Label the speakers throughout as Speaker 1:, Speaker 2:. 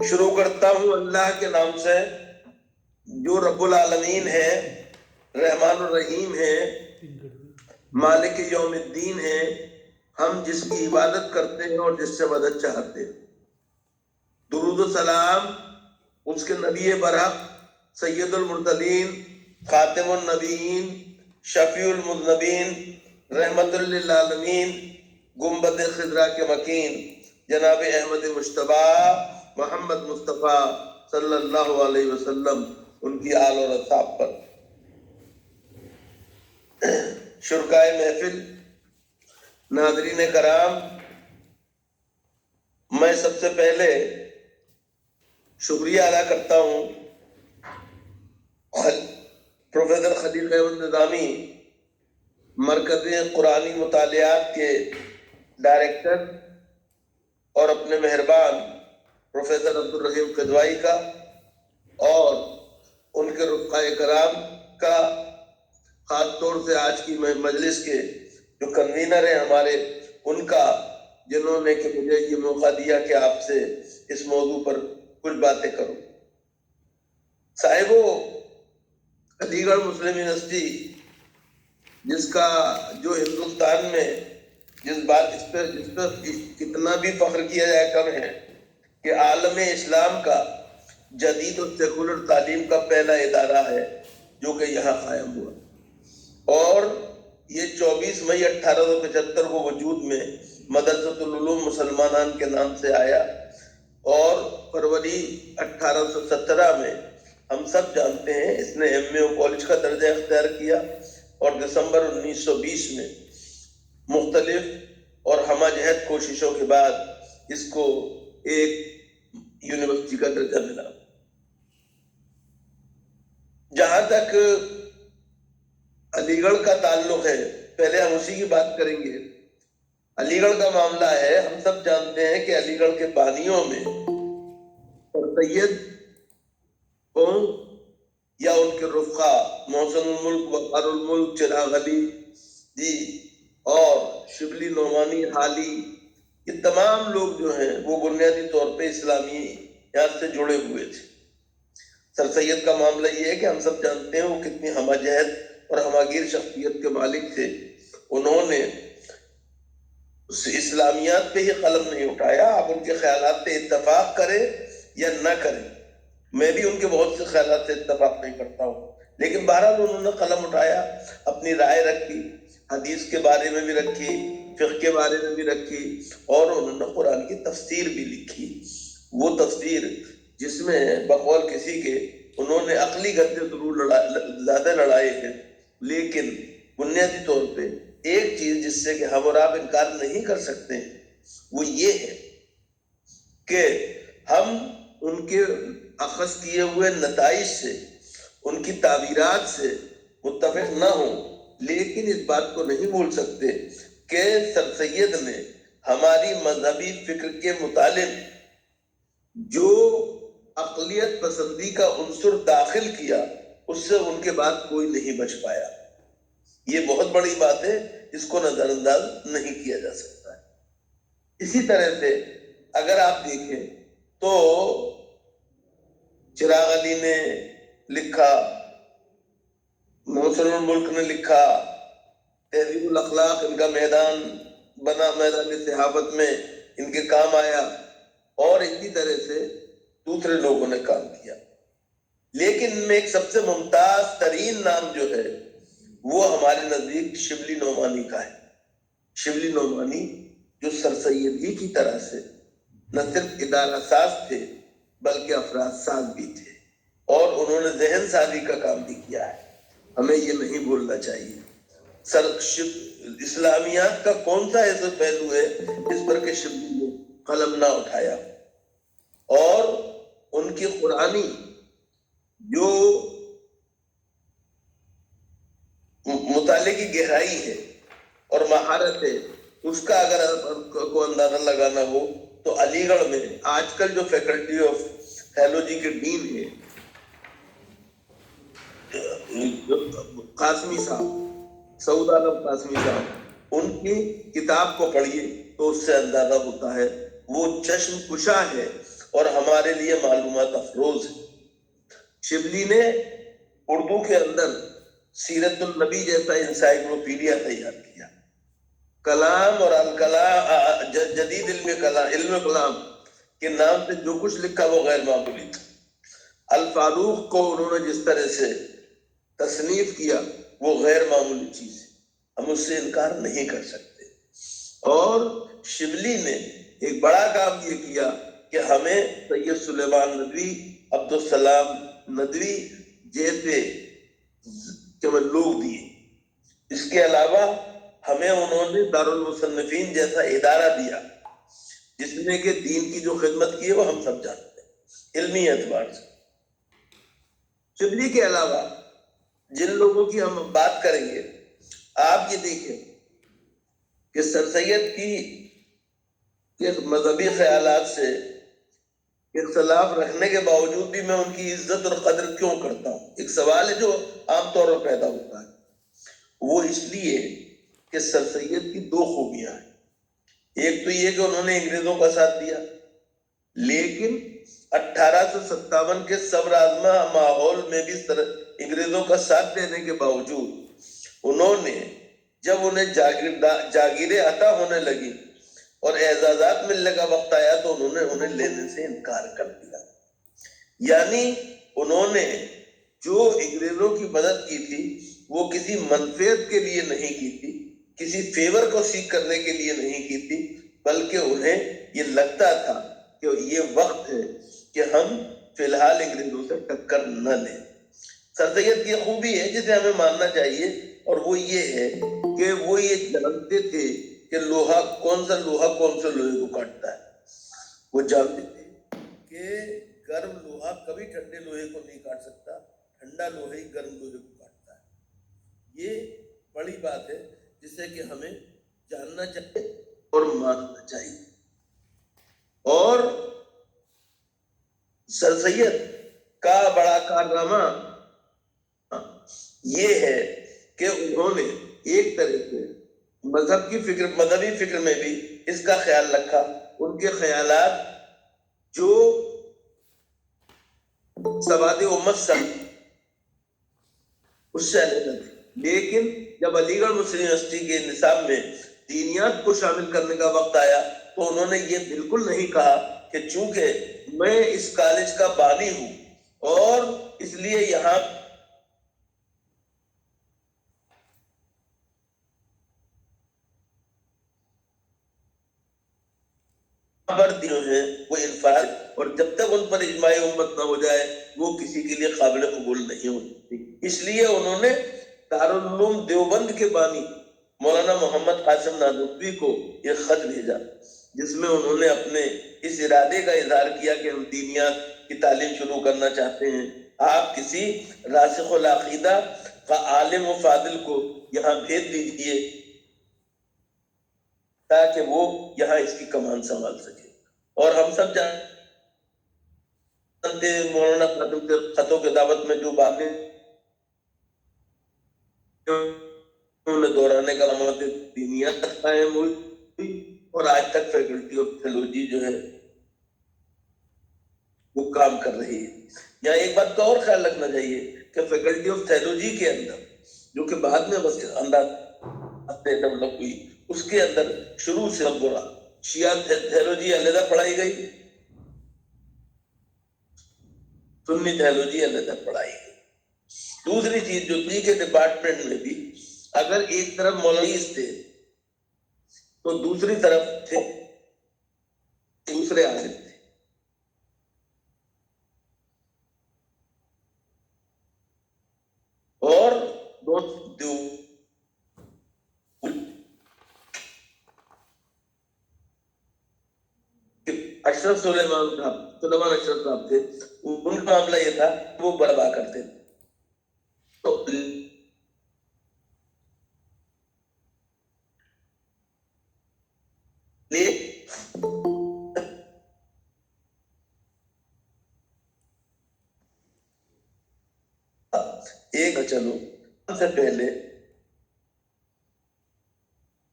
Speaker 1: شروع کرتا ہوں اللہ کے نام سے جو رب العالمین ہے، رحمان الرحیم ہے، مالک یوم الدین ہے، ہم جس کی عبادت کرتے ہیں اور جس سے مدد چاہتے ہیں۔ درود و سلام اس کے نبی برحق، سید المرسلین، خاتم النبیین، شفیع المذنبین، رحمت للعالمین، گنبد خضرا کے مکین، جناب احمد مجتبیٰ محمد مصطفیٰ صلی اللہ علیہ وسلم، ان کی آل اور اصحاب پر۔ شرکائے محفل، ناظرین کرام، میں سب سے پہلے شکریہ ادا کرتا ہوں پروفیسر خلیل احمد نظامی، مرکز قرآنی مطالعات کے ڈائریکٹر، اور اپنے مہربان پروفیسر عبدالرحیم قدوائی کا، اور ان کے رفقائے کرام کا، خاص طور سے آج کی مجلس کے جو کنوینر ہیں ہمارے، ان کا، جنہوں نے کہ مجھے یہ موقع دیا کہ آپ سے اس موضوع پر کچھ باتیں کروں۔ صاحبو، علی گڑھ مسلم یونیورسٹی، جس کا جو ہندوستان میں جس پر کتنا بھی فخر کیا جائے کم ہے کہ عالم اسلام کا جدید اور سیکولر تعلیم کا پہلا ادارہ ہے جو کہ یہاں قائم ہوا، اور یہ 24 مئی 1875 کو وجود میں مدرسۃ العلوم مسلمانان کے نام سے آیا، اور فروری 1817 میں ہم سب جانتے ہیں اس نے MA کالج کا درجہ اختیار کیا، اور دسمبر 1920 میں مختلف اور ہمہ جہت کوششوں کے بعد اس کو ایک یونیورسٹی کا درجہ ملا۔ جہاں تک علی گڑھ کا تعلق ہے، پہلے ہم اسی کی بات کریں گے۔ علی گڑھ کا معاملہ ہے، ہم سب جانتے ہیں کہ علی گڑھ کے بانیوں میں سید کون یا ان کے رفقا محسن الملک، وقار الملک، چراغ علی جی اور شبلی نعمانی حالی، یہ تمام لوگ جو ہیں وہ بنیادی طور پہ اسلامیات سے جڑے ہوئے تھے۔ سر سید کا معاملہ یہ ہے کہ ہم سب جانتے ہیں وہ کتنی ہمہ جہت اور ہماگیر شخصیت کے مالک تھے۔ انہوں نے اسلامیات پہ ہی قلم نہیں اٹھایا، آپ ان کے خیالات پہ اتفاق کریں یا نہ کریں، میں بھی ان کے بہت سے خیالات سے اتفاق نہیں کرتا ہوں، لیکن بہرحال انہوں نے قلم اٹھایا، اپنی رائے رکھی، حدیث کے بارے میں بھی رکھی، فقہ کے بارے میں بھی رکھی، اور انہوں نے قرآن کی تفسیر بھی لکھی۔ وہ تفسیر جس میں بقول کسی کے انہوں نے عقلی گدے ضرور زیادہ لڑائے ہیں، لیکن بنیادی طور پہ ایک چیز جس سے کہ ہم اور آپ انکار نہیں کر سکتے ہیں وہ یہ ہے کہ ہم ان کے اخذ کیے ہوئے نتائج سے، ان کی تعبیرات سے متفق نہ ہوں، لیکن اس بات کو نہیں بھول سکتے کہ سر سید نے ہماری مذہبی فکر کے متعلق جو اقلیت پسندی کا عنصر داخل کیا، اس سے ان کے بعد کوئی نہیں بچ پایا۔ یہ بہت بڑی بات ہے، اس کو نظر انداز نہیں کیا جا سکتا ہے۔ اسی طرح سے اگر آپ دیکھیں تو چراغ علی نے لکھا، محسن الملک نے لکھا، تہذیب الاخلاق ان کا میدان بنا، میدان صحافت میں ان کے کام آیا، اور اسی طرح سے دوسرے لوگوں نے کام کیا۔ لیکن ان میں ایک سب سے ممتاز ترین نام جو ہے وہ ہمارے نزدیک شبلی نعمانی کا ہے۔ شبلی نعمانی جو سر سید ہی کی طرح سے نہ صرف ادارہ ساز تھے بلکہ افراد ساز بھی تھے، اور انہوں نے ذہن سازی کا کام بھی کیا ہے، ہمیں یہ نہیں بھولنا چاہیے۔ اسلامیات کا کون سا ایسا پہلو ہے جس پر کہ شبلی نے قلم نہ اٹھایا، اور ان کی قرآنی جو مطالعے کی گہرائی ہے اور مہارت ہے، اس کا اگر کو اندازہ لگانا ہو تو علی گڑھ میں آج کل جو فیکلٹی آف تھیولوجی کے ڈین ہے قاسمی صاحب، سعود عالم قاسمی صاحب، ان کی کتاب کو پڑھیے تو اس سے اندازہ ہوتا ہے وہ چشم کشا ہے، اور ہمارے لیے معلومات افروز ہے۔ شبلی نے اردو کے اندر سیرت النبی جیسا انسائکلوپیڈیا تیار کیا۔ کلام اور الکلام، جدید علم کلام کے نام سے جو کچھ لکھا وہ غیر معمولی تھا۔ الفاروق کو انہوں نے جس طرح سے تصنیف کیا وہ غیر معمولی چیز ہے، ہم اس سے انکار نہیں کر سکتے۔ اور شبلی نے ایک بڑا کام یہ کیا کہ ہمیں سید سلیمان ندوی، عبدالسلام ندوی جیسے لوگ دیے۔ اس کے علاوہ ہمیں انہوں نے دارالمصنفین جیسا ادارہ دیا جس نے کہ دین کی جو خدمت کی ہے وہ ہم سب جانتے ہیں علمی اعتبار سے۔ شبلی کے علاوہ جن لوگوں کی ہم بات کریں گے، آپ یہ دیکھیں کہ سر سید کی مذہبی خیالات سے اختلاف رکھنے کے باوجود بھی میں ان کی عزت اور قدر کیوں کرتا ہوں؟ ایک سوال ہے جو عام طور پر پیدا ہوتا ہے۔ وہ اس لیے کہ سر سید کی دو خوبیاں ہیں۔ ایک تو یہ کہ انہوں نے انگریزوں کا ساتھ دیا، لیکن 1857 کے صبر آزما ماحول میں بھی انگریزوں کا ساتھ دینے کے باوجود انہوں نے جب انہیں جاگیریں عطا ہونے لگی اور اعزازات ملنے کا وقت آیا تو انہوں نے انہیں لینے سے انکار کر دیا۔ یعنی انہوں نے جو انگریزوں کی مدد کی تھی وہ کسی منفعت کے لیے نہیں کی تھی، کسی فیور کو سیکھ کرنے کے لیے نہیں کی تھی، بلکہ انہیں یہ لگتا تھا کہ یہ وقت ہے کہ ہم فی الحال انگریزوں سے ٹکر نہ لیں۔ سر سید کی خوبی ہے جسے ہمیں ماننا چاہیے، اور وہ یہ ہے کہ وہ یہ جانتے تھے کہ لوہا کون سا لوہے کو کاٹتا ہے۔ وہ جانتے تھے کہ گرم لوہا کبھی ٹھنڈے لوہے کو نہیں کاٹ سکتا، ٹھنڈا لوہا ہی گرم لوہے کو کاٹتا ہے۔ یہ بڑی بات ہے جسے کہ ہمیں جاننا چاہیے اور ماننا چاہیے۔ اور سر سید کا بڑا کارنامہ یہ ہے کہ انہوں نے ایک طرح سے مذہبی فکر میں بھی اس کا خیال رکھا۔ ان کے خیالات جو سواد امت سے اس سے علیحدہ تھے، لیکن جب علی گڑھ مسلم یونیورسٹی کے نصاب میں دینیات کو شامل کرنے کا وقت آیا تو انہوں نے یہ بالکل نہیں کہا کہ چونکہ میں اس کالج کا بانی ہوں اور اس لیے یہاں جو ہے وہ انفراد، اور جب تک ان پر اجماع امت نہ ہو جائے وہ کسی کے لیے قابل قبول نہیں ہوتی۔ اس لیے انہوں نے دارالعلوم دیوبند کے بانی مولانا محمد قاسم نانوتوی کو ایک خط بھیجا جس میں انہوں نے اپنے اس ارادے کا اظہار کیا کہ ہم دینیات کی تعلیم شروع کرنا چاہتے ہیں، آپ کسی راسخ العقیدہ کا عالم و فاضل کو یہاں بھیج دیجیے تاکہ وہ یہاں اس کی کمان سنبھال سکے۔ اور ہم سب جانتے ہیں مولانا قاسم کے خطوں کے دعوت میں جو باتیں دہرانے کا مطلب دینیات قائم ہوئی، اور آج تک فیکلٹی آف تھیولوجی جو ہے وہ کام کر رہی ہے۔ یہاں ایک بات کا اور خیال رکھنا چاہیے کہ فیکلٹی آف تھیولوجی کے اندر جو کہ بعد میں بس انداز ڈیولپ ہوئی، اس کے اندر شروع سے برا شیعہ تھیولوجی علیحدہ پڑھائی گئی، سنی تھیولوجی علیحدہ پڑھائی گئی۔ دوسری چیز جو تھی کہ ڈپارٹمنٹ میں بھی اگر ایک طرف مولوی تھے تو دوسری طرف تھے دوسرے عالم تھے، اور اشرف سلیمان اشرف صاحب تھے، ان کا معاملہ یہ تھا وہ بربا کرتے تھے، تو ایک چلو سے پہلے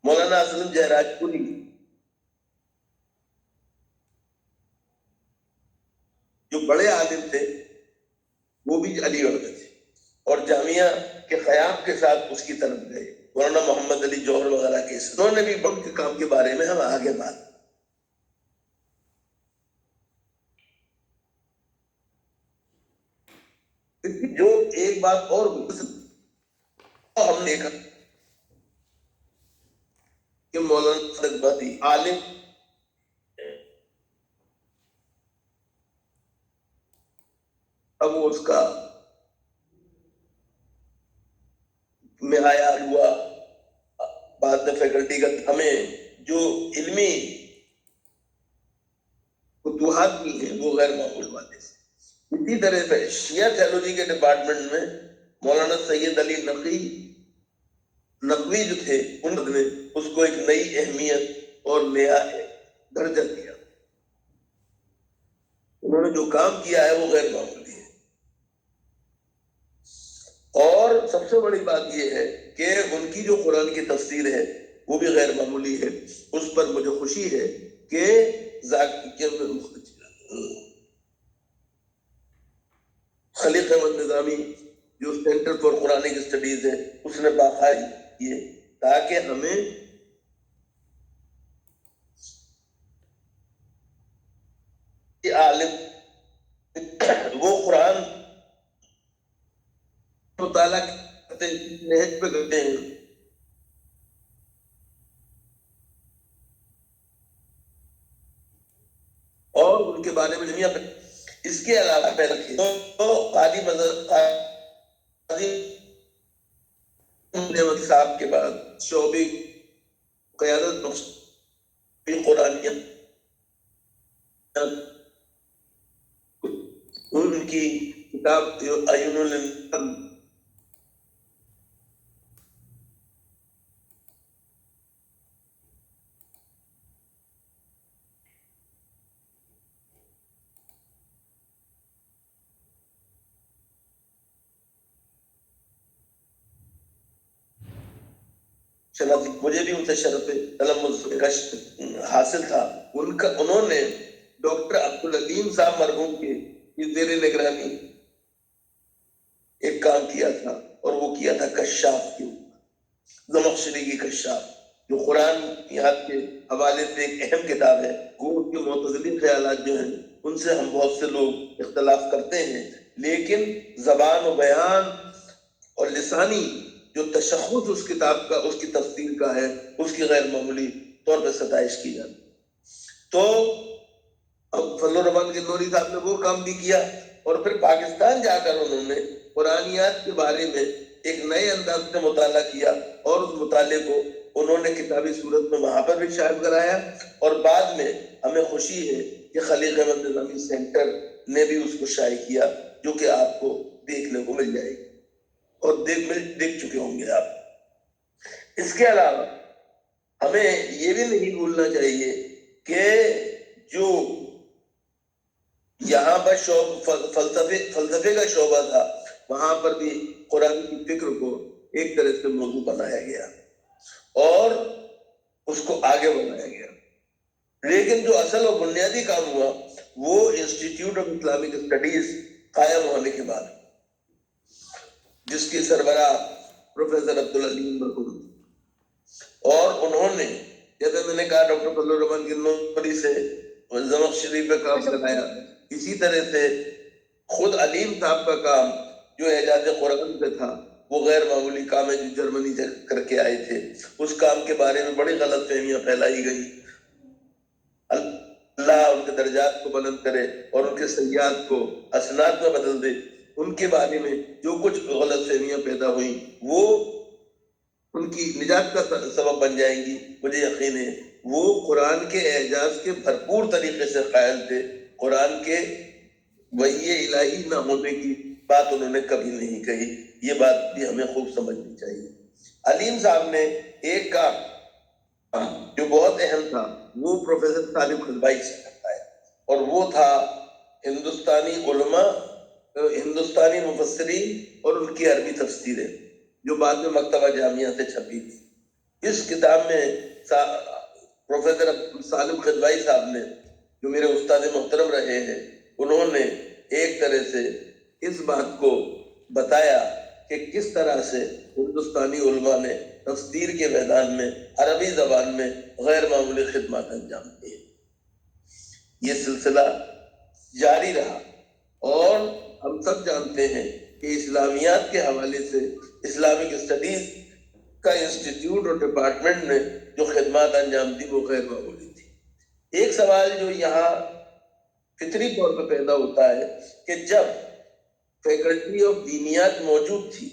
Speaker 1: مولانا اسلم جہراج پوری بڑے عالم تھے وہ بھی علی گڑھ میں تھے اور جامعہ کے قیام کے ساتھ اس کی طرف گئے، مولانا محمد علی جوہر وغیرہ کے، انہوں نے بھی بم کے کام کے بارے میں ہم آگے بات. جو ایک بات اور ہم نے دیکھا کہ مولانا صدق بادی عالم اب وہ اس کا معیار ہوا، بعد میں فیکلٹی کا ہمیں جو علمی فتوحات بھی ہیں وہ غیر معمول والے سے. اسی طرح سے شیعہ تھیولوجی کے ڈپارٹمنٹ میں مولانا سید علی نقوی جو تھے انہوں نے اس کو ایک نئی اہمیت اور نیا درجہ دیا. انہوں نے جو کام کیا ہے وہ غیر معمولی ہے. اور سب سے بڑی بات یہ ہے کہ ان کی جو قرآن کی تفسیر ہے وہ بھی غیر معمولی ہے. اس پر مجھے خوشی ہے کہ خلیق احمد نظامی جو سینٹر فار قرآنک اسٹڈیز ہے اس نے باقاعدہ کیے تاکہ ہمیں عالم وہ قرآن مطالعہ کرتے نہج پہ کرتے ہیں اور ان کے بارے میں دنیا پہ. اس کے علاوہ پہلے تو قاضی صاحب کے بعد شعبی قیادت قرآنیہ ان کی کتاب عیون الانسان مجھے بھی ان سے شرف تلمذ حاصل تھا. انہوں نے ڈاکٹر عبدالعلیم صاحب مرحوم کے زیر نگرانی ایک کام کیا تھا اور وہ کیا تھا کشاف کے اوپر، زمخشری کی کشاف جو قرآن یاد کے حوالے سے ایک اہم کتاب ہے. وہ ان کے معتزلی خیالات جو ہیں ان سے ہم بہت سے لوگ اختلاف کرتے ہیں، لیکن زبان و بیان اور لسانی جو تشخص اس کتاب کا اس کی تفسیر کا ہے اس کی غیر معمولی طور پہ ستائش کی جاتی. تو اب فضل الرحمان گنوری صاحب نے وہ کام بھی کیا اور پھر پاکستان جا کر انہوں نے قرآنیات کے بارے میں ایک نئے انداز سے مطالعہ کیا اور اس مطالعے کو انہوں نے کتابی صورت میں وہاں پر بھی شائع کرایا. اور بعد میں ہمیں خوشی ہے کہ خلیق احمد نظامی سینٹر نے بھی اس کو شائع کیا جو کہ آپ کو دیکھنے کو مل جائے گی اور دیکھ چکے ہوں گے آپ. اس کے علاوہ ہمیں یہ بھی نہیں بھولنا چاہیے کہ جو یہاں پر فلسفے کا شعبہ تھا وہاں پر بھی قرآن کی فکر کو ایک طرح سے موضوع بنایا گیا اور اس کو آگے بڑھایا گیا. لیکن جو اصل اور بنیادی کام ہوا وہ انسٹیٹیوٹ آف اسلامک اسٹڈیز قائم ہونے کے بعد، جس کی سربراہ پروفیسر عبدالعلیم مرحوم، اور انہوں نے جیسے میں نے کہا ڈاکٹر فضل الرحمان گنوری سے زمخشری پہ کام کرایا، اسی طرح سے خود علیم صاحب کا کام جو اعجاز قرآن پہ تھا وہ غیر معمولی کام ہے جو جرمنی سے کر کے آئے تھے. اس کام کے بارے میں بڑی غلط فہمیاں پھیلائی گئی. اللہ ان کے درجات کو بلند کرے اور ان کے سیئات کو حسنات میں بدل دے. ان کے بارے میں جو کچھ غلط فہمیاں پیدا ہوئیں وہ ان کی نجات کا سبب بن جائیں گی. مجھے یقین ہے وہ قرآن کے اعجاز کے بھرپور طریقے سے قائل تھے. قرآن کے وحی الہی نہ ہونے کی بات انہوں نے کبھی نہیں کہی. یہ بات بھی ہمیں خوب سمجھنی چاہیے. علیم صاحب نے ایک کام جو بہت اہم تھا وہ پروفیسر سالم خضبائی سے کرتا ہے اور وہ تھا ہندوستانی علماء، ہندوستانی مفسرین اور ان کی عربی تفسیریں جو بعد میں مکتبہ جامعہ سے چھپی تھی. اس کتاب میں پروفیسر سالم خضبائی صاحب نے جو میرے استاد محترم رہے ہیں انہوں نے ایک طرح سے اس بات کو بتایا کہ کس طرح سے ہندوستانی علماء نے تفسیر کے میدان میں عربی زبان میں غیر معمولی خدمات انجام دی. یہ سلسلہ جاری رہا اور ہم سب جانتے ہیں کہ اسلامیات کے حوالے سے اسلامک اسٹڈیز کا انسٹیٹیوٹ اور ڈپارٹمنٹ نے جو خدمات انجام دی وہ غیر معمولی تھی. ایک سوال جو یہاں فطری طور پر پیدا ہوتا ہے کہ جب فیکلٹی آف دینیات موجود تھی،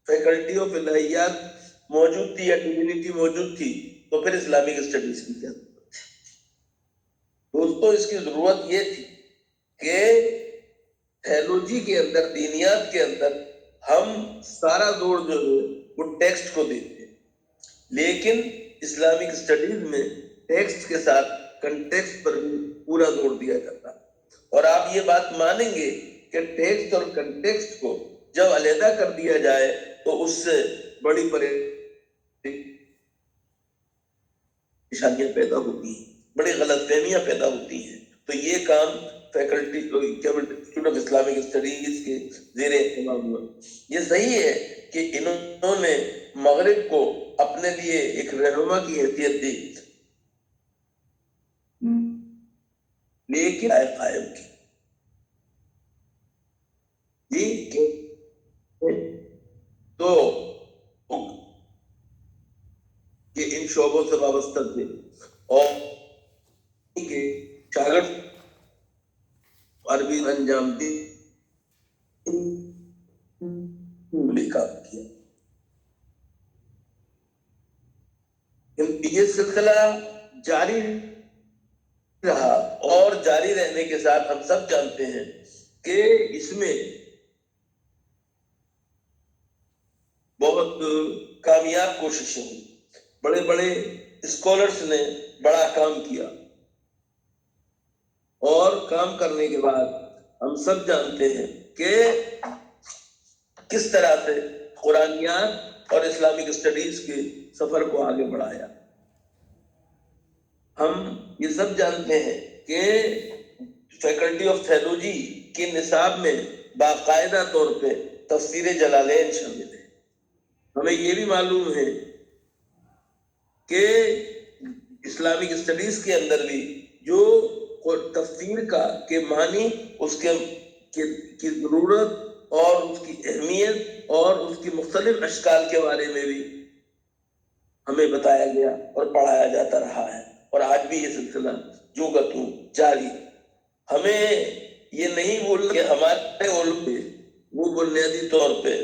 Speaker 1: فیکلٹی آف الہیات موجود تھی یا ڈومینٹی موجود تھی، تو پھر اسلامک اسٹڈیز کی کیا ضرورت تھی؟ دوستو اس کی ضرورت یہ تھی کہ تھیولوجی کے اندر، دینیات کے اندر ہم سارا زور جو ہے وہ ٹیکسٹ کو دیتے ہیں، لیکن اسلامک اسٹڈیز میں ٹیکسٹ کے ساتھ کنٹیکسٹ پر بھی پورا زور دیا جاتا. اور آپ یہ بات مانیں گے کہ ٹیکسٹ اور کنٹیکسٹ کو جب علیحدہ کر دیا جائے تو اس سے بڑی پریشانیاں پیدا ہوتی ہیں، بڑی غلط فہمیاں پیدا ہوتی ہیں. تو یہ کام faculty institute of Islamic studies کے زیر اہتمام ہوا. یہ صحیح ہے کہ انہوں نے مغرب کو اپنے لیے ایک رہنما کی حیثیت دی، لیکن قائم کی تو یہ ان شعبوں سے وابستہ تھے اور شاگرد عربی انجام دی کام کیا. یہ سلسلہ جاری رہا اور جاری رہنے کے ساتھ ہم سب جانتے ہیں کہ اس میں بہت کامیاب کوششیں ہوئی، بڑے بڑے اسکالرس نے بڑا کام کیا، اور کام کرنے کے بعد ہم سب جانتے ہیں کہ کس طرح سے قرآنیات اور اسلامک اسٹڈیز کے سفر کو آگے بڑھایا. ہم یہ سب جانتے ہیں کہ فیکلٹی آف تھیولوجی کے نصاب میں باقاعدہ طور پہ تفسیر جلالین شامل ہے. ہمیں یہ بھی معلوم ہے کہ اسلامک اسٹڈیز کے اندر بھی جو تفسیر کا کے معنی، اس کی ضرورت اور اس کی اہمیت اور اس کی مختلف اشکال کے بارے میں بھی ہمیں بتایا گیا اور پڑھایا جاتا رہا ہے، اور آج بھی یہ سلسلہ جو گتوں جاری. ہمیں یہ نہیں بولنا کہ ہمارے علماء وہ بنیادی طور پہ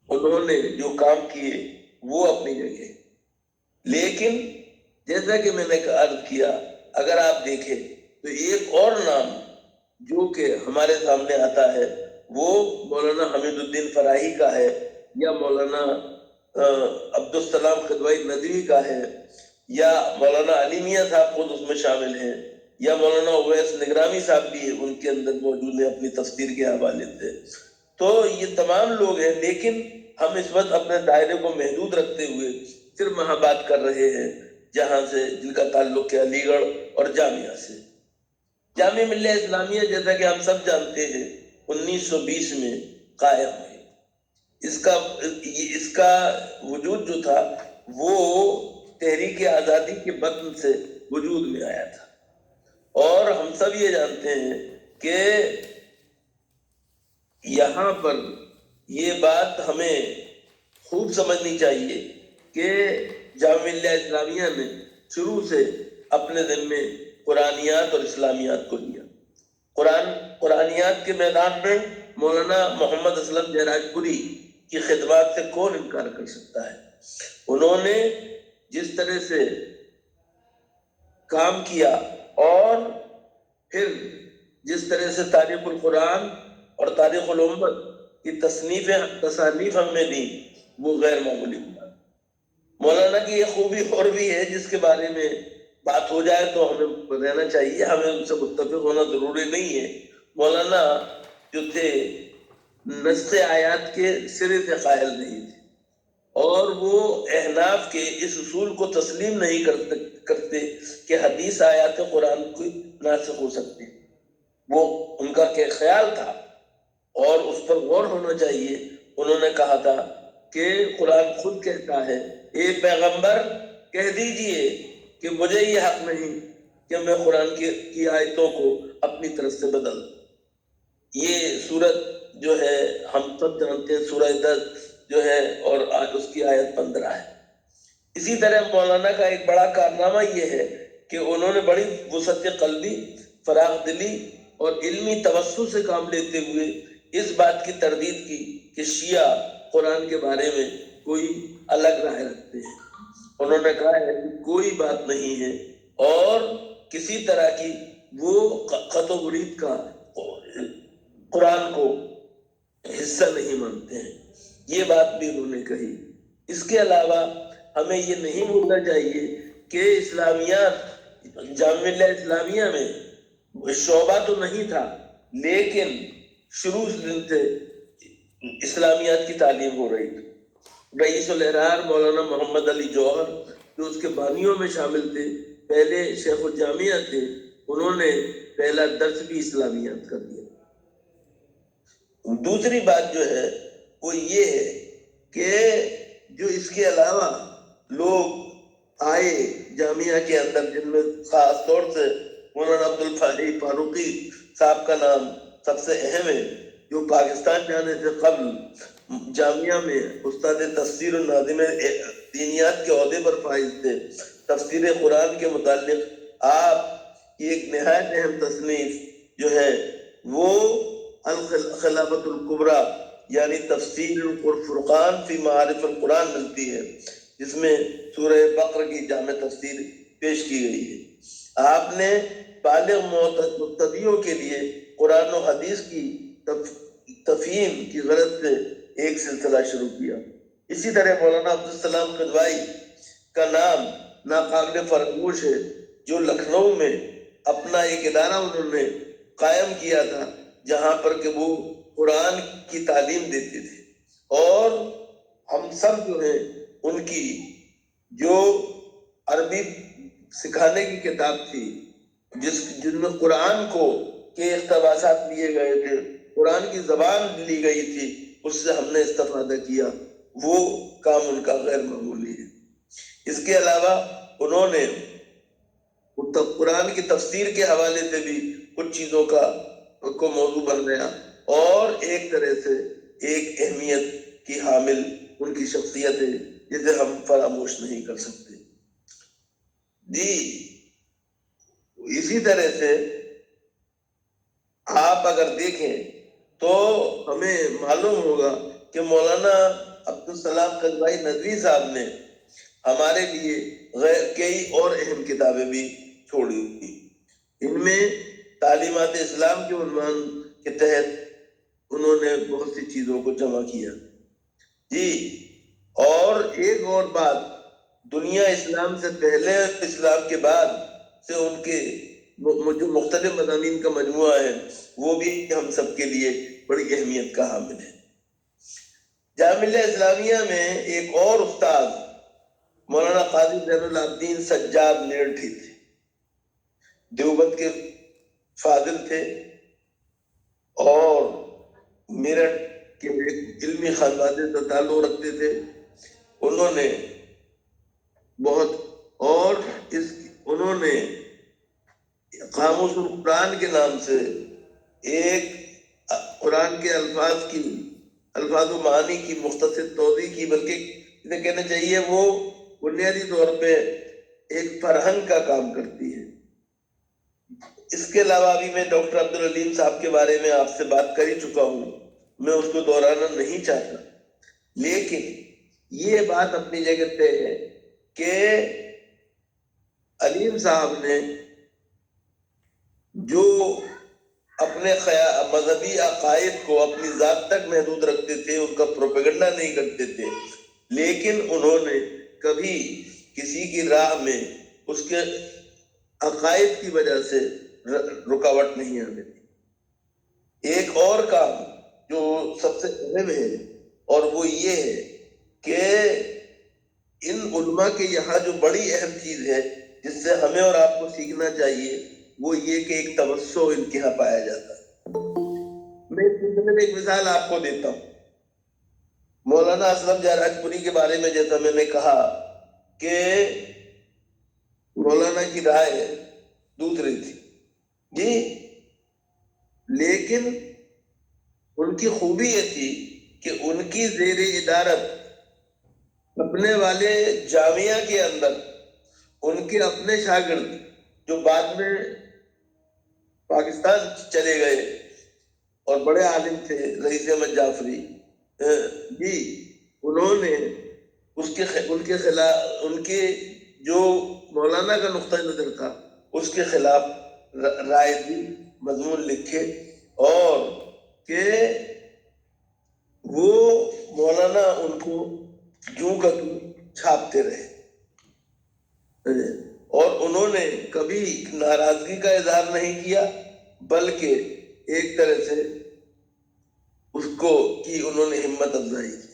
Speaker 1: انہوں نے جو کام کیے وہ اپنی جگہ، لیکن جیسا کہ میں نے عرض کیا، اگر آپ دیکھیں تو ایک اور نام جو کہ ہمارے سامنے آتا ہے وہ مولانا حمید الدین فراہی کا ہے، یا مولانا عبدالسلام خدوائی ندوی کا ہے، یا مولانا علی میاں صاحب خود اس میں شامل ہیں، یا مولانا اویس نگرامی صاحب بھی ان کے اندر موجود ہیں اپنی تفسیر کے حوالے سے. تو یہ تمام لوگ ہیں، لیکن ہم اس وقت اپنے دائرے کو محدود رکھتے ہوئے صرف وہاں بات کر رہے ہیں جہاں سے جن کا تعلق ہے علی گڑھ اور جامعہ سے. جامعہ ملیہ اسلامیہ جیسا کہ ہم سب جانتے ہیں 1920 میں قائم ہوئی. اس کا وجود جو تھا وہ تحریک آزادی کے بطن سے وجود میں آیا تھا، اور ہم سب یہ جانتے ہیں کہ یہاں پر یہ بات ہمیں خوب سمجھنی چاہیے کہ جامعہ ملیہ اسلامیہ نے شروع سے اپنے ذمے قرآنیات اور اسلامیات کو لیا. قرآنیات کے میدان میں مولانا محمد اسلم جیراج پوری کی خدمات سے کون انکار کر سکتا ہے. انہوں نے جس طرح سے کام کیا اور پھر جس طرح سے تاریخ القرآن اور تاریخ الامت کی تصانیف ہم نے دی وہ غیر معمولی ہوا. مولانا کی یہ خوبی اور بھی ہے جس کے بارے میں بات ہو جائے تو ہمیں رہنا چاہیے، ہمیں ان سے متفق ہونا ضروری نہیں ہے. مولانا جو تھے نسخ آیات کے سرے سے قائل نہیں تھے، اور وہ احناف کے اس اصول کو تسلیم نہیں کرتے کہ حدیث آیات قرآن کو ناسخ ہو سکتے. وہ ان کا خیال تھا اور اس پر غور ہونا چاہیے. انہوں نے کہا تھا کہ قرآن خود کہتا ہے اے پیغمبر کہہ دیجئے کہ مجھے یہ حق نہیں کہ میں قرآن کی آیتوں کو اپنی طرف سے بدل. یہ سورت جو ہے ہم سب جانتے ہیں سورہ 10 جو ہے اور اس کی آیت 15 ہے. اسی طرح مولانا کا ایک بڑا کارنامہ یہ ہے کہ انہوں نے بڑی وسعت قلبی، فراغ دلی اور علمی توسع سے کام لیتے ہوئے اس بات کی تردید کی کہ شیعہ قرآن کے بارے میں کوئی الگ رائے رکھتے ہیں. انہوں نے کہا ہے کہ کوئی بات نہیں ہے اور کسی طرح کی وہ خط و برید کا قرآن کو حصہ نہیں مانتے ہیں. یہ بات بھی انہوں نے کہی. اس کے علاوہ ہمیں یہ نہیں بھولنا چاہیے کہ اسلامیات جامعہ ملیہ اسلامیہ میں شعبہ تو نہیں تھا لیکن شروع سے اسلامیات کی تعلیم ہو رہی تھی. رئیس الاحرار مولانا محمد علی جوہر جو اس کے بانیوں میں شامل تھے، پہلے شیخ الجامعہ تھے، انہوں نے پہلا درس بھی اسلامیات کر دیا. دوسری بات جو ہے وہ یہ ہے کہ جو اس کے علاوہ لوگ آئے جامعہ کے اندر جن میں خاص طور سے مولانا عبدالفاضل فاروقی صاحب کا نام سب سے اہم ہے، جو پاکستان جانے سے قبل جامعہ میں استاد تفسیر الناظم دینیات کے عہدے پر فائز تھے. تفسیر قرآن کے متعلق آپ کی ایک نہایت اہم تصنیف جو ہے وہ الخلافۃ الکبریٰ یعنی تفسیر الفرقان فی معارف القرآن ملتی ہے، جس میں سورہ بقرہ کی جامع تفسیر پیش کی گئی ہے. آپ نے بالغ مقتدیوں کے لیے قرآن و حدیث کی تفہیم کی غرض سے ایک سلسلہ شروع کیا. اسی طرح مولانا عبدالسلام قدوائی کا نام ناقابل فراموش ہے، جو لکھنؤ میں اپنا ایک ادارہ انہوں نے قائم کیا تھا جہاں پر کہ وہ قرآن کی تعلیم دیتے تھے. اور ہم سب جو ہیں ان کی جو عربی سکھانے کی کتاب تھی جن میں قرآن کو کے اقتباسات لیے گئے تھے، قرآن کی زبان لی گئی تھی، اس سے ہم نے استفادہ کیا. وہ کام ان کا غیر معمولی ہے. اس کے علاوہ انہوں نے قرآن کی تفسیر کے حوالے سے بھی کچھ چیزوں کو موضوع بنایا اور ایک طرح سے ایک اہمیت کی حامل ان کی شخصیت ہے جسے ہم فراموش نہیں کر سکتے. جی اسی طرح سے آپ اگر دیکھیں تو ہمیں معلوم ہوگا کہ مولانا عبدالسلام قدوائی ندوی صاحب نے ہمارے لیے کئی اور اہم کتابیں بھی چھوڑی. ان میں تعلیمات اسلام کے عنوان کے تحت انہوں نے بہت سی چیزوں کو جمع کیا. جی اور ایک اور بات، دنیا اسلام سے پہلے اسلام کے بعد سے ان کے جو مختلف مضامین کا مجموعہ ہے وہ بھی ہم سب کے لیے بڑی اہمیت کا حامل ہے. جامعہ ملیہ اسلامیہ میں ایک اور استاد مولانا قاضی زین العابدین سجاد میرٹھی تھے. دیوبند کے فاضل تھے اور میرٹھ کے ایک علمی خانواده سے تعلق رکھتے تھے. انہوں نے قاموس القرآن کے نام سے ایک قرآن کے الفاظ و معانی کی مختصر توضیح کی، بلکہ اسے کہنا چاہیے وہ بنیادی طور پہ ایک فرہنگ کا کام کرتی ہے. اس کے علاوہ ابھی میں ڈاکٹر عبدالعلیم صاحب کے بارے میں آپ سے بات کر ہی چکا ہوں، میں اس کو دہرانا نہیں چاہتا، لیکن یہ بات اپنی جگہ پہ ہے کہ علیم صاحب نے جو اپنے مذہبی عقائد کو اپنی ذات تک محدود رکھتے تھے، ان کا پروپیگنڈا نہیں کرتے تھے، لیکن انہوں نے کبھی کسی کی راہ میں اس کے عقائد کی وجہ سے رکاوٹ نہیں آنے دی. ایک اور کام جو سب سے اہم ہے اور وہ یہ ہے کہ ان علماء کے یہاں جو بڑی اہم چیز ہے جس سے ہمیں اور آپ کو سیکھنا چاہیے وہ یہ کہ ایک توسع ان کے یہاں پایا جاتا ہے۔ میں اس سلسلے میں ایک مثال آپ کو دیتا ہوں۔ مولانا اسلم جہراج پوری کے بارے میں جیسا میں نے کہا کہ مولانا کی رائے دوسری تھی جی، لیکن ان کی خوبی یہ تھی کہ ان کی زیر ادارت اپنے والے جامعہ کے اندر ان کے اپنے شاگرد جو بعد میں پاکستان چلے گئے اور بڑے عالم تھے، رئیس احمد جعفری جی، انہوں نے ان کے خلاف، ان کے جو مولانا کا نقطہ نظر تھا اس کے خلاف رائے دی، مضمون لکھے، اور کہ وہ مولانا ان کو جوں کا توں چھاپتے رہے، اور انہوں نے کبھی ناراضگی کا اظہار نہیں کیا، بلکہ ایک طرح سے اس کو کی انہوں نے ہمت افزائی کی۔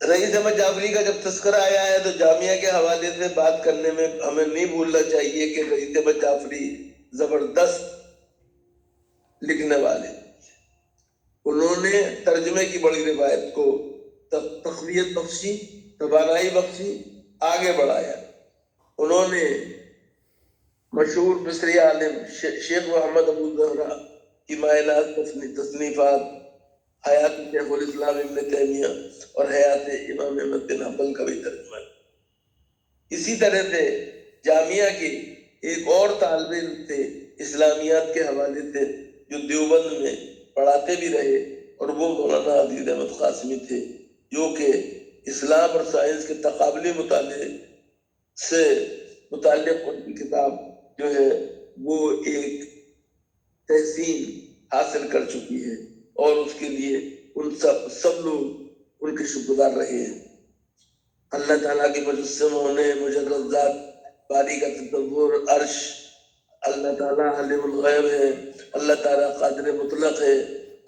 Speaker 1: رئیس احمد جعفری کا جب تذکرہ آیا ہے تو جامعہ کے حوالے سے بات کرنے میں ہمیں نہیں بھولنا چاہیے کہ رئیس احمد جعفری زبردست لکھنے والے، انہوں نے ترجمے کی بڑی روایت کو تقویت بخشی، توانائی بخشی، آگے بڑھایا۔ انہوں نے مشہور مصری عالم شیخ محمد ابو زہرا کی مائنات تصنیفات، حیات شیخ الاسلام ابن تیمیہ اور حیات امام احمد بن حنبل کا بھی ترجمہ۔ اسی طرح سے جامعہ کے ایک اور طالب علم تھے اسلامیات کے حوالے سے جو دیوبند میں پڑھاتے بھی رہے، اور وہ مولانا عزیز احمد قاسمی تھے، جو کہ اسلام اور سائنس کے تقابلی مطالعے سے متعلق ان کی کتاب جو ہے وہ ایک تحسین حاصل کر چکی ہے، اور اس کے لیے ان سب لوگ ان کے شکرگزار رہے ہیں۔ اللہ تعالیٰ کے مجسم ہونے، مجرد ذات، باری کا تصور، عرش، اللہ تعالیٰ عالم الغیب ہے، اللہ تعالیٰ قادر مطلق ہے۔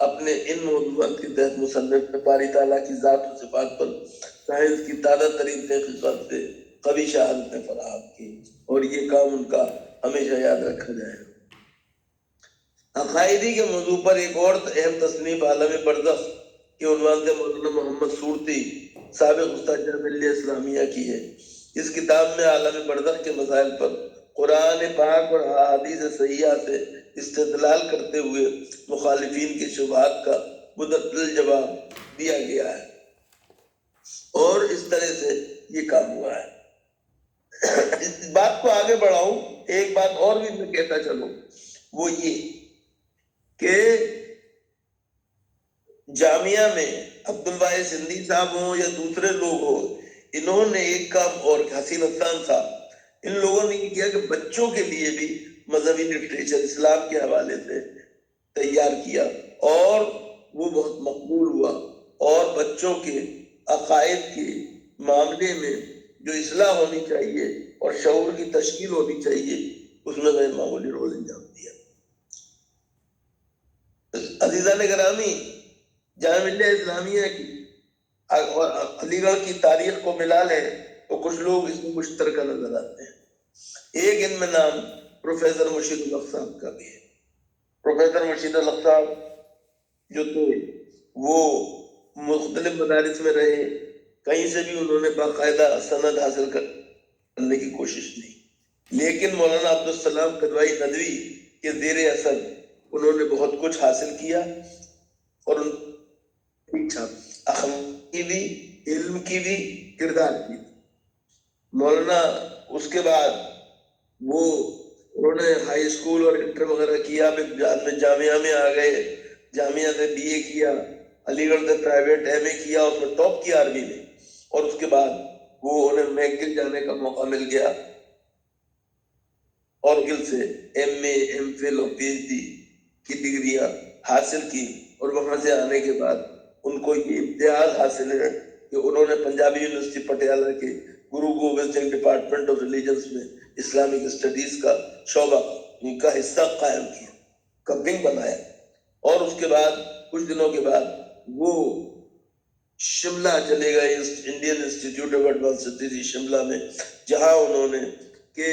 Speaker 1: اپنے ان موضوعات کے تحت مصنف نے باری تعالیٰ کی ذات و صفات پر سائنس کی تازہ ترین تحقیقات سے قوی شہادتیں فراہم کی، اور یہ کام ان کا ہمیشہ یاد رکھا جائے۔ عقائدی کے موضوع پر ایک اور اہم تصنیف عالم برزخ کے عنوان سے مولانا محمد صورتی سابق استاد جامعہ اسلامیہ کی ہے۔ اس کتاب میں عالم برزخ کے مسائل پر قرآن پاک اور احادیث صحیحہ سے استدلال کرتے ہوئے مخالفین کے شبہات کا مدلل جواب دیا گیا ہے، اور اس طرح سے یہ کام ہوا ہے۔ اس بات کو آگے بڑھاؤں، ایک بات اور بھی میں کہتا چلوں، وہ یہ کہ جامعہ میں عبدالواحد سندھی صاحب ہوں یا دوسرے لوگ ہوں، انہوں نے ایک کام اور، حسین حسان صاحب، ان لوگوں نے یہ کیا کہ بچوں کے لیے بھی مذہبی لٹریچر اسلام کے حوالے سے تیار کیا، اور وہ بہت مقبول ہوا، اور بچوں کے عقائد کے معاملے میں جو اصلاح ہونی چاہیے اور شعور کی تشکیل ہونی چاہیے، اس میں غیر معمولی رول انجام دیا۔ عزیزان گرامی، جامعہ ملیہ اسلامیہ کی اور علی گڑھ کی تاریخ کو ملا لیں تو کچھ لوگ اس میں مشترکہ نظر آتے ہیں۔ ایک ان میں نام پروفیسر مرشد الحق صاحب کا بھی ہے۔ پروفیسر مرشد الحق صاحب جو تھے وہ مختلف مدارس میں رہے، کہیں سے بھی انہوں نے باقاعدہ سند حاصل کرنے کی کوشش نہیں، لیکن مولانا عبدالسلام قدوائی ندوی کے زیر اثر انہوں نے بہت کچھ حاصل کیا، اور ان اخلاقی بھی، علم کی بھی، کردار کی بھی۔ مولانا اس کے بعد وہ انہوں نے ہائی اسکول اور انٹر وغیرہ کیا، پھر جامعہ میں آ گئے، جامعہ سے بی اے کیا، علی گڑھ سے پرائیویٹ ایم اے کیا، اس میں ٹاپ کیا عربی میں، اور اس کے بعد وہ انہیں میکل جانے کا موقع مل گیا، اور گل سے ایم اے، ایم فل اور پی ایچ ڈی کی ڈگریاں حاصل کی، اور وہاں سے آنے کے بعد ان کو یہ امتیاز حاصل ہے کہ انہوں نے پنجابی یونیورسٹی پٹیالہ کے Guru Gobind Singh department of religions میں اسلامک اسٹڈیز کا شعبہ ان کا حصہ قائم کیا، کمپنگ بنایا، اور اس کے بعد کچھ دنوں کے بعد وہ شملہ چلے گئے، Indian institute of advance studies Shimla میں، جہاں انہوں نے کہ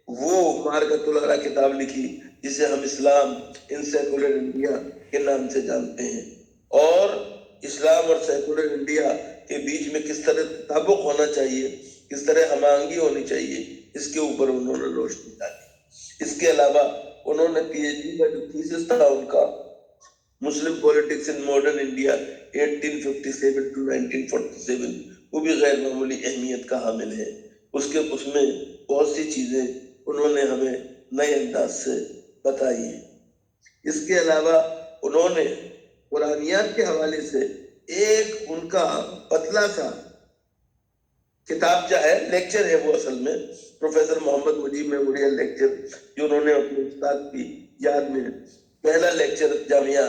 Speaker 1: وہ مارکت الارا کتاب لکھی جسے ہم اسلام ان سیکولر انڈیا کے نام سے جانتے ہیں، اور اسلام اور سیکولر انڈیا کے بیچ میں کس طرح تطابق ہونا چاہیے، کس طرح ہم آہنگی ہونی چاہیے، اس کے اوپر انہوں نے روشنی ڈالی۔ اس کے علاوہ انہوں نے پی ایچ ڈی کا جو تھیسس تھا ان کا، Muslim politics in modern India 1857 to 1947، وہ بھی غیر معمولی اہمیت کا حامل ہے۔ اس میں بہت سی چیزیں انہوں نے ہمیں نئے انداز سے بتائی ہیں۔ اس کے علاوہ انہوں نے قرآنیات کے حوالے سے ایک ان کا پتلا سا کتابچہ ہے، لیکچر ہے وہ اصل میں، پروفیسر محمد مجیب میموریل لیکچر، جو انہوں نے اپنے استاد کی یاد میں پہلا لیکچر جامعہ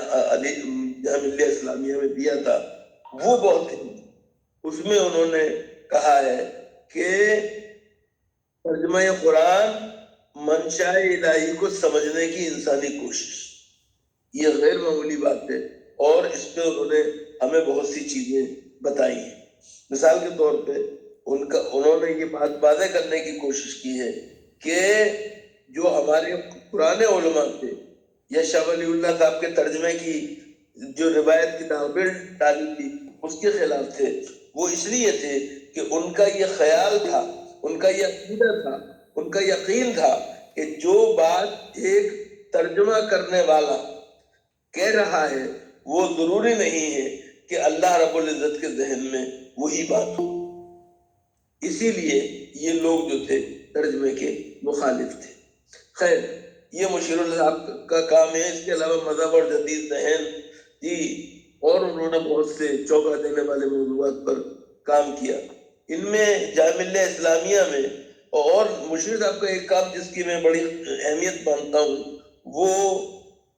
Speaker 1: ملیہ اسلامیہ میں دیا تھا، وہ بہت ہی، اس میں انہوں نے کہا ہے کہ ترجمہ قرآن منشاء الہی کو سمجھنے کی انسانی کوشش، یہ غیر معمولی بات ہے، اور اس پہ انہوں نے ہمیں بہت سی چیزیں بتائی ہیں۔ مثال کے طور پہ انہوں نے یہ بات واضح کرنے کی کوشش کی ہے کہ جو ہمارے پرانے علماء تھے یا شاہ ولی اللہ صاحب کے ترجمے کی جو روایت کی تعبیر ڈالی تھی اس کے خلاف تھے، وہ اس لیے تھے کہ ان کا یہ خیال تھا، ان کا یہ عقیدہ تھا، ان کا یقین تھا کہ جو بات ایک ترجمہ کرنے والا کہہ رہا ہے وہ ضروری نہیں ہے کہ اللہ رب العزت کے ذہن میں وہی بات ہو، اسی لیے یہ لوگ جو تھے ترجمے کے مخالف تھے۔ خیر، یہ مشیر اللہ صاحب کا کام ہے۔ اس کے علاوہ مذہب اور جدید ذہن جی، اور انہوں نے بہت سے چونکا دینے والے موضوعات پر کام کیا۔ ان میں جامعہ ملیہ اسلامیہ میں، اور مشیر صاحب کا ایک کام جس کی میں بڑی اہمیت مانتا ہوں، وہ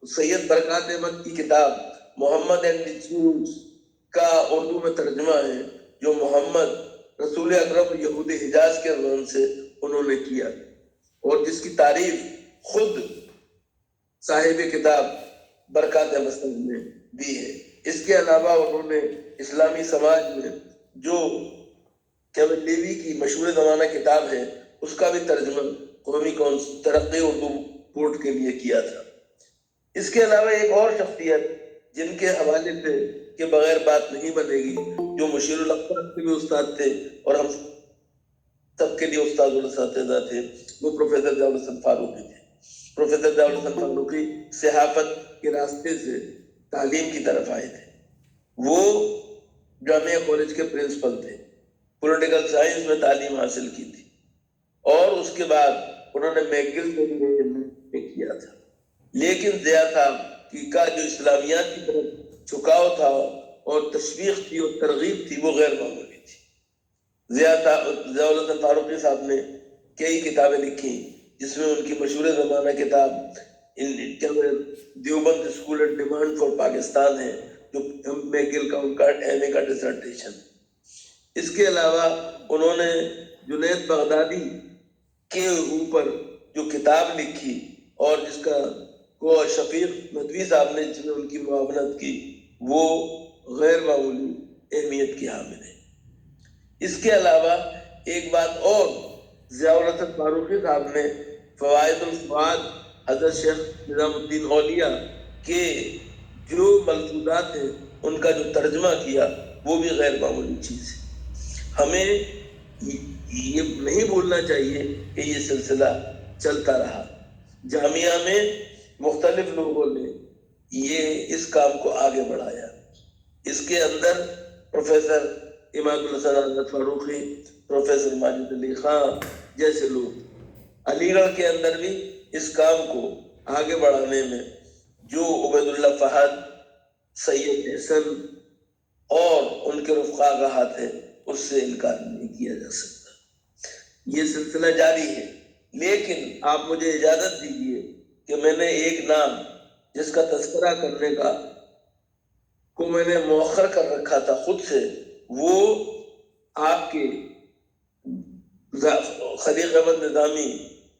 Speaker 1: سید برکات احمد کی کتاب محمد اینڈ دی جوز کا اردو میں ترجمہ ہے، جو محمد رسول اکرم یہود حجاز کے عنوان سے انہوں نے کیا، اور جس کی تعریف خود صاحب کتاب برکات احمد نے دی ہے۔ اس کے علاوہ انہوں نے اسلامی سماج میں جو کیون لیوی کی مشہور زمانہ کتاب ہے اس کا بھی ترجمہ قومی کونسل ترقی اردو بورڈ کے لیے کیا تھا۔ اس کے علاوہ ایک اور شخصیت جن کے حوالے سے کے بغیر بات نہیں بنے گی، جو مشیر الاقوام کے بھی استاد تھے اور ہم سب کے لیے استاد الاساتذہ تھے، وہ پروفیسر ضیاء الحسن فاروقی تھے۔ پروفیسر ضیاء الحسن فاروقی صحافت کے راستے سے تعلیم کی طرف آئے تھے، وہ جامعہ کالج کے پرنسپل تھے، پولیٹیکل سائنس میں تعلیم حاصل کی تھی، اور اس کے بعد انہوں نے میگل کو بھی کیا تھا۔ لیکن ضیاء صاحب کا جو اسلامیات کی طرف جھکاؤ تھا اور تشویق تھی اور ترغیب تھی، وہ غیر معمولی تھی۔ ضیاء الحسن فاروقی صاحب نے کئی کتابیں لکھی، جس میں ان کی مشہور زمانہ کتاب Deoband school and demand for Pakistan ہے، جو میگل کا ان کا ایم اے کا ڈسرٹیشن۔ اس کے علاوہ انہوں نے جنید بغدادی کے اوپر جو کتاب لکھی اور جس کا کو شفیق ندوی صاحب نے جس میں ان کی معاونت کی، وہ غیر معمولی اہمیت کی حامل ہے۔ اس کے علاوہ ایک بات اور، ضیاء الحسن فاروقی صاحب نے فوائد الفواد حضرت شیخ نظام الدین اولیاء کے جو ملفوظات ہیں ان کا جو ترجمہ کیا، وہ بھی غیر معمولی چیز ہے۔ ہمیں یہ نہیں بھولنا چاہیے کہ یہ سلسلہ چلتا رہا، جامعہ میں مختلف لوگوں نے یہ اس کام کو آگے بڑھایا۔ اس کے اندر پروفیسر اماد الحسن احمد فاروقی، پروفیسر ماجد علی خان جیسے لوگ، علی گڑھ کے اندر بھی اس کام کو آگے بڑھانے میں جو عبید اللہ فہد، سید حسن اور ان کے رفقا کا ہاتھ ہے، اس سے انکار نہیں کیا جا سکتا۔ یہ سلسلہ جاری ہے، لیکن آپ مجھے اجازت دیجیے کہ میں نے ایک نام جس کا تذکرہ کرنے کا کو میں نے مؤخر کر رکھا تھا خود سے، وہ آپ کے خلیق احمد نظامی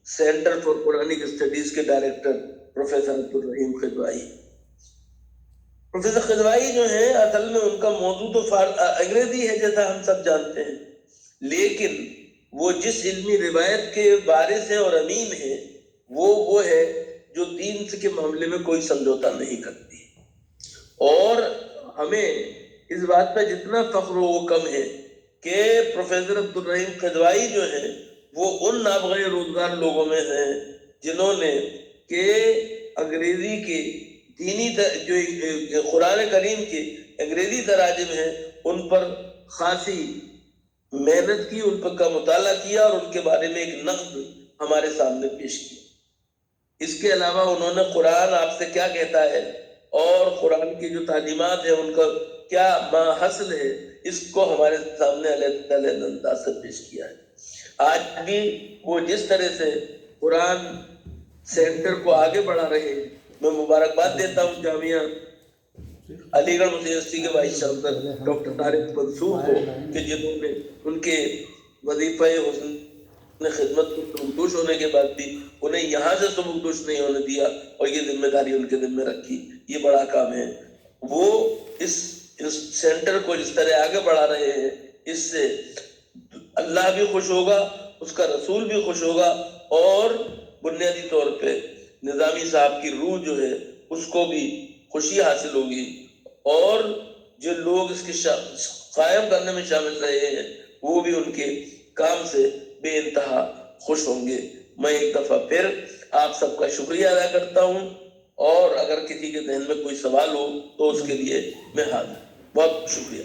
Speaker 1: سینٹر فار قرآنک اسٹڈیز کے ڈائریکٹر پروفیسر عبدالرحیم خضوائی۔ پروفیسر خضوائی جو ہیں، اصل میں ان کا موضوع تو انگریزی ہے جیسا ہم سب جانتے ہیں، لیکن وہ جس علمی روایت کے وارث ہیں اور امین ہیں، وہ ہے جو دین کے معاملے میں کوئی سمجھوتا نہیں کرتی، اور ہمیں اس بات پہ جتنا فخر ہو وہ کم ہے کہ پروفیسر عبدالرحیم قدوائی جو ہیں وہ ان نابغہ روزگار لوگوں میں ہیں جنہوں نے کہ انگریزی کے دینی جو قرآن کریم کے انگریزی تراجم ہیں ان پر خاصی محنت کی، ان پر کا مطالعہ کیا اور ان کے بارے میں ایک نقد ہمارے سامنے پیش کیا۔ اس کے علاوہ انہوں نے قرآن آپ سے کیا کہتا ہے اور قرآن کی جو تعلیمات ہیں ان کا کیا حاصل ہے، اس کو ہمارے سامنے علیحدہ انداز سے پیش کیا ہے۔ آج بھی وہ جس طرح سے قرآن سینٹر کو آگے بڑھا رہے ہیں، میں مبارکباد دیتا ہوں جامعہ علی گڑھ مسلم یونیورسٹی کے وائس چانسلر ڈاکٹر طارق منصور کو کہ جنہوں نے ان کے وظیفہ حسن خدمت کو سبکدوش ہونے کے بعد بھی انہیں یہاں سے سبکدوش نہیں ہونے دیا اور یہ ذمہ داری ان کے ذمہ رکھی، یہ بڑا کام ہے۔ وہ اس سینٹر کو جس طرح آگے بڑھا رہے ہیں، اس سے اللہ بھی خوش ہوگا، اس کا رسول بھی خوش ہوگا، اور بنیادی طور پہ نظامی صاحب کی روح جو ہے اس کو بھی خوشی حاصل ہوگی، اور جو لوگ اس کے قائم کرنے میں شامل رہے ہیں وہ بھی ان کے کام سے بے انتہا خوش ہوں گے۔ میں ایک دفعہ پھر آپ سب کا شکریہ ادا کرتا ہوں، اور اگر کسی کے ذہن میں کوئی سوال ہو تو اس کے لیے میں حاضر۔ بہت شکریہ۔